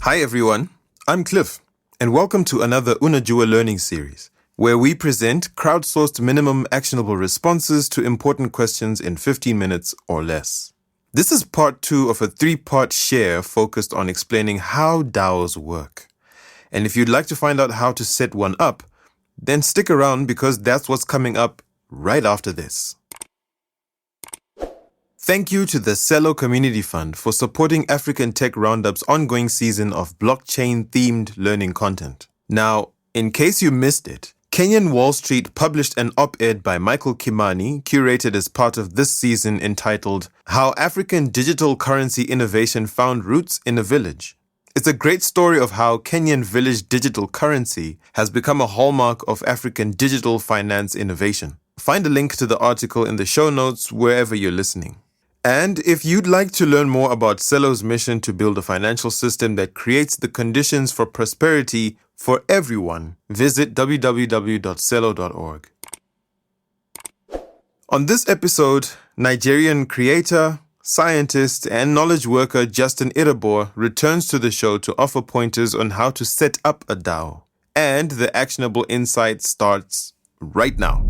Hi everyone, I'm Cliff, and welcome to another UNAJUA learning series, where we present crowdsourced minimum actionable responses to important questions in 15 minutes or less. This is part 2 of a 3-part share focused on explaining how DAOs work. And if you'd like to find out how to set one up, then stick around because that's what's coming up right after this. Thank you to the Celo Community Fund for supporting African Tech Roundup's ongoing season of blockchain-themed learning content. Now, in case you missed it, Kenyan Wall Street published an op-ed by Michael Kimani, curated as part of this season, entitled How African Digital Currency Innovation Found Roots in a Village. It's a great story of how Kenyan village digital currency has become a hallmark of African digital finance innovation. Find a link to the article in the show notes wherever you're listening. And if you'd like to learn more about Celo's mission to build a financial system that creates the conditions for prosperity for everyone, visit www.celo.org. On this episode, Nigerian creator, scientist, and knowledge worker Justin Irabor returns to the show to offer pointers on how to set up a DAO. And the actionable insight starts right now.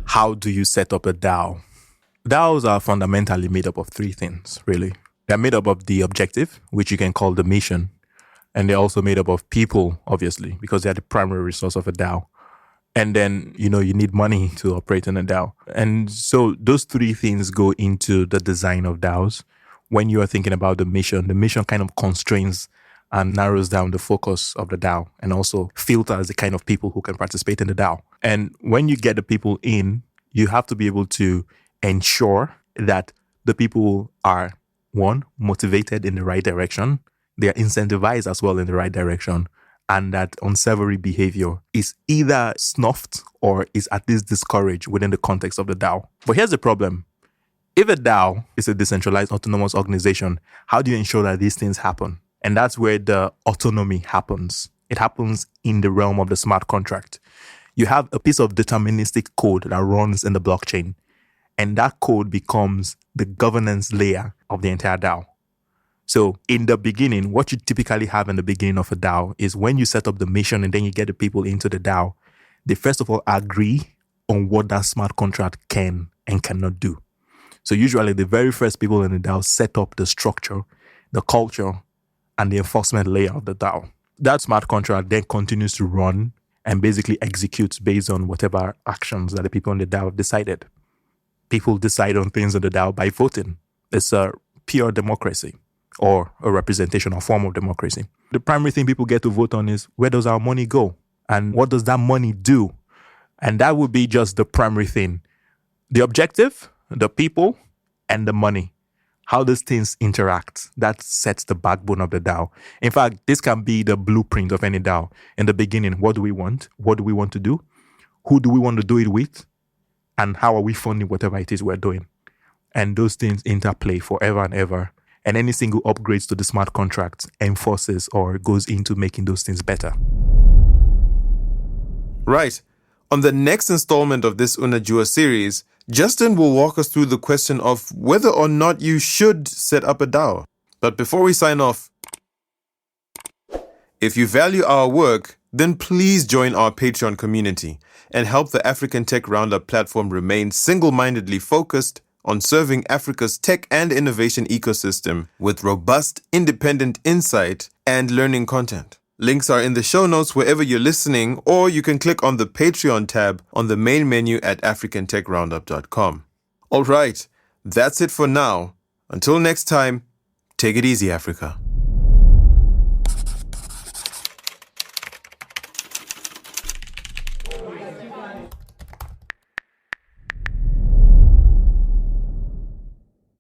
How do you set up a DAO? DAOs are fundamentally made up of 3 things, really. They're made up of the objective, which you can call the mission. And they're also made up of people, obviously, because they're the primary resource of a DAO. And then, you need money to operate in a DAO. And so those 3 things go into the design of DAOs. When you are thinking about the mission kind of constrains and narrows down the focus of the DAO and also filters the kind of people who can participate in the DAO. And when you get the people in, you have to be able to ensure that the people are, 1, motivated in the right direction, they are incentivized as well in the right direction, and that unsavory behavior is either snuffed or is at least discouraged within the context of the DAO. But here's the problem. If a DAO is a decentralized autonomous organization, how do you ensure that these things happen? And that's where the autonomy happens. It happens in the realm of the smart contract. You have a piece of deterministic code that runs in the blockchain, and that code becomes the governance layer of the entire DAO. So in the beginning, what you typically have in the beginning of a DAO is when you set up the mission and then you get the people into the DAO, they first of all agree on what that smart contract can and cannot do. So usually the very first people in the DAO set up the structure, the culture, and the enforcement layer of the DAO. That smart contract then continues to run and basically executes based on whatever actions that the people in the DAO have decided. People decide on things in the DAO by voting. It's a pure democracy or a representation or form of democracy. The primary thing people get to vote on is where does our money go? And what does that money do? And that would be just the primary thing. The objective, the people, and the money. How these things interact, that sets the backbone of the DAO. In fact, this can be the blueprint of any DAO. In the beginning, what do we want? What do we want to do? Who do we want to do it with? And how are we funding whatever it is we're doing? And those things interplay forever and ever. And any single upgrades to the smart contract enforces or goes into making those things better. Right. On the next installment of this UNAJUA series, Justin will walk us through the question of whether or not you should set up a DAO. But before we sign off, if you value our work, then please join our Patreon community and help the African Tech Roundup platform remain single-mindedly focused on serving Africa's tech and innovation ecosystem with robust, independent insight and learning content. Links are in the show notes wherever you're listening, or you can click on the Patreon tab on the main menu at africantechroundup.com. All right, that's it for now. Until next time, take it easy, Africa.